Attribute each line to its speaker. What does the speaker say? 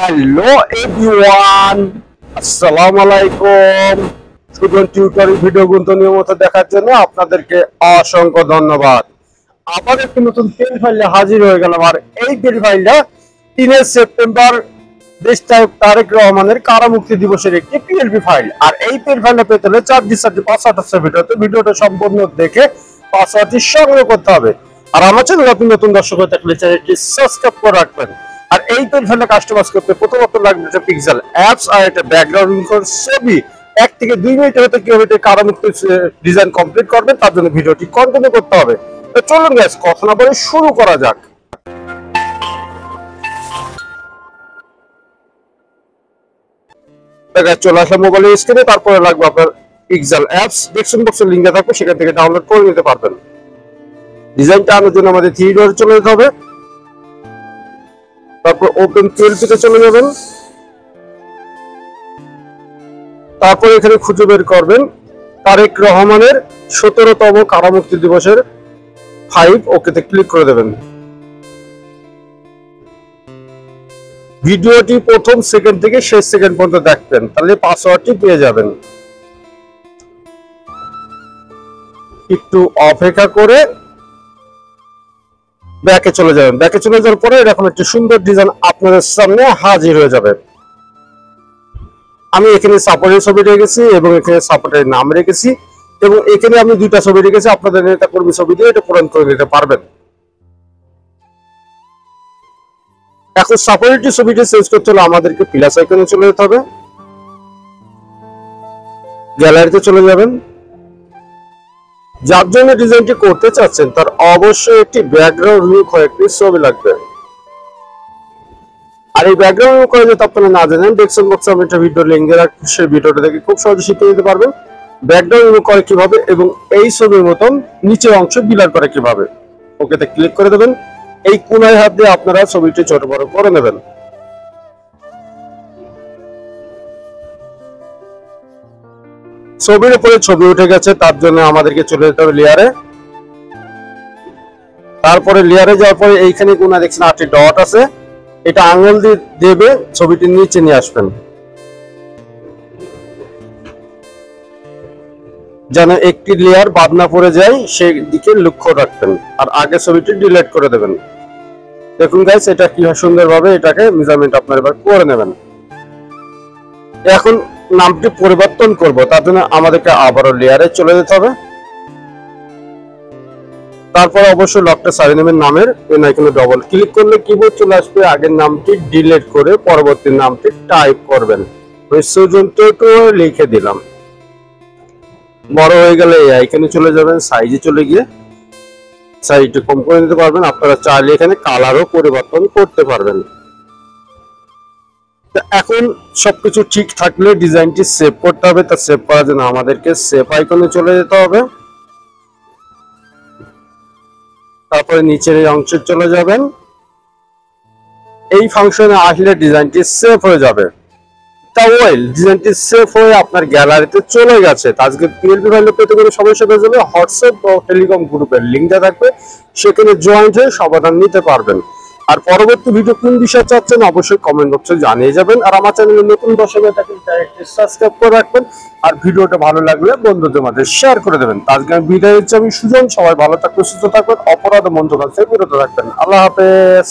Speaker 1: Hello everyone, আসসালামু আলাইকুম। Student tutoring ভিডিওগুলো নিয়মিত দেখার জন্য আপনাদেরকে অসংখ্য ধন্যবাদ। আবার একটি নতুন পেন ফাইলে হাজির হয়ে গেলাম। আর এই পেন ফাইলটা 3 সেপ্টেম্বর দেশ নায়ক তারেক রহমানের কারামুক্তি দিবসের একটি পিএলপি ফাইল। আর এই পেন ফাইলটা পেতে হলে 4 পাসওয়ার্ড আছে ভিডিওটা সম্পূর্ণ দেখে পাসওয়ার্ডটি সংগ্রহ করতে হবে। আর আমার চ্যানেল আপনি নতুন দর্শক হয়ে থাকলে চ্যানেলটি সাবস্ক্রাইব করে রাখবেন। আর এই পেন ফাইলটা কাস্টমাইজ করতে প্রথমত লাগবে একটা পিক্সেল অ্যাপস আর একটা ব্যাকগ্রাউন্ড ছবি। 1 থেকে 2 মিনিটের ভিতরে কিভাবে কারামুক্তি ডিজাইন কমপ্লিট করবেন তার জন্য ভিডিওটি কন্টিনিউ করতে হবে। তো চলুন গাইস, কথা না বলে শুরু করা যাক। চলে আসলে মোবাইলের স্ক্রিনে, তারপরে লাগবে আপনার পিক্সেল অ্যাপস। ডেসক্রিপশন বক্সে লিংক থাকবে, সেখান থেকে ডাউনলোড করে নিতে পারবেন। ডিজাইনটা আনার জন্য আমাদের 3 ডটে চলে যেতে হবে। তারপর ওপেন পিএলপিতে চলে যাবেন। তারপর এখানে খুঁজে বের করবেন তারেক রহমানের 17তম কারামুক্তি দিবসের 5। ওকেতে ক্লিক করে দেবেন। ভিডিওটি প্রথম সেকেন্ড থেকে শেষ সেকেন্ড পর্যন্ত দেখবেন, তাহলে পাসওয়ার্ডটি পেয়ে যাবেন। একটু অপেক্ষা করে ব্যাকে চলে যাবেন। ব্যাকে চলে যাওয়ার পরে এরকম একটি সুন্দর ডিজাইন আপনাদের সামনে হাজির হয়ে যাবে। আমি এখানে সাপোর্টের ছবি রেখেছি এবং এখানে সাপোর্টের নাম রেখেছি এবং এখানে আমি 2টা ছবি রেখেছি। আপনাদের নেতা কর্মী ছবি দিয়ে এটা পূরণ করে নিতে পারবেন। এখন সাপোর্টের ছবিটা চেঞ্জ করতে হলে আমাদেরকে প্লাস আইকনে চলে যেতে হবে। গ্যালারিতে চলে যাবেন। যার জন্য ডিজাইনটি করতে চাচ্ছেন তার অবশ্যই একটি ব্যাকগ্রাউন্ড লুক হয় একটি ছবি লাগবে। আর এই ব্যাকগ্রাউন্ড লুক করে যদি আপনারা না জানেন, ডেসক্রিপশন বক্সে আমি একটা ভিডিও লিংক দিয়ে রাখছি, সেই ভিডিওটা দেখে খুব সহজে শিখে নিতে পারবেন ব্যাকগ্রাউন্ড লুক করে কিভাবে এবং এই ছবির মতন নিচের অংশ ব্লার করে কিভাবে। ওকেতে ক্লিক করে দেবেন। এই কোণায় হাত দিয়ে আপনারা ছবিটি ছোট বড় করে নেবেন। ছবির উপরে ছবি উঠে গেছে, তার জন্য আমাদেরকে চলে যেতে হবে লেয়ারে। তারপরে লেয়ারে যাওয়ার পরে এইখানে কোণা দেখছেন 8টি ডট আছে, এটা আঙুল দিয়ে দেবে ছবিটির নিচে নিয়ে আসবেন, যেন একটি লেয়ার বাদ না পড়ে যায় সেই দিকে লক্ষ্য রাখবেন। আর আগে ছবিটি ডিলিট করে দেবেন। দেখুন গাইস, এটা কি সুন্দরভাবে এটাকে মেজারমেন্ট আপনারা এবার করে নেবেন। এখন নামটি পরিবর্তন করব, তার জন্য আমাদেরকে আবারও লেয়ারে চলে যেতে হবে। তারপর অবশ্যই লকটা সারিয়ে নেবেন নামের। এই আইকনে ডবল ক্লিক করলে কিবোর্ড চলে আসবে। আগের নামটি ডিলিট করে পরবর্তী নামটি টাইপ করবেন। একটু লিখে দিলাম। বড় হয়ে গেলে এই আইকনে চলে যাবেন, সাইজে চলে গিয়ে সাইজটা কম করে নিতে পারবেন। আপনারা চাইলে এখানে কালারও পরিবর্তন করতে পারবেন। এখন সবকিছু ঠিক থাকলে ডিজাইনটি সেভ করতে হবে। তা সেভ করার জন্য আমাদেরকে সেভ আইকনে চলে যেতে হবে। তারপরে নিচের এই অংশে চলে যাবেন। এই ফাংশনে আসলে ডিজাইনটি সেভ হয়ে যাবে। ডিজাইনটি সেভ হয়ে আপনার গ্যালারিতে চলে গেছে। আজকে পিএলপি ফাইল পেতে গেলে সমস্যা হয়ে যাবে, হোয়াটসঅ্যাপ ও টেলিকম গ্রুপের লিঙ্ক দেওয়া থাকবে, সেখানে জয়েন্ট হয়ে সমাধান নিতে পারবেন। আর পরবর্তী ভিডিও কোন বিষয়ে চাচ্ছেন অবশ্যই কমেন্ট বক্সে জানিয়ে যাবেন। আর আমার চ্যানেলে নতুন দর্শক হয়ে থাকলে চ্যানেলটি সাবস্ক্রাইব করে রাখবেন। আর ভিডিওটা ভালো লাগলে বন্ধুদের মাঝে শেয়ার করে দেবেন। আজকে আমি বিদায় দিচ্ছি। আমি সুজন। সবাই ভালো থাকবেন, সুস্থ থাকবেন, অপরাধ ও মন্দ কাজ থেকে বিরত থাকবেন। আল্লাহ হাফেজ।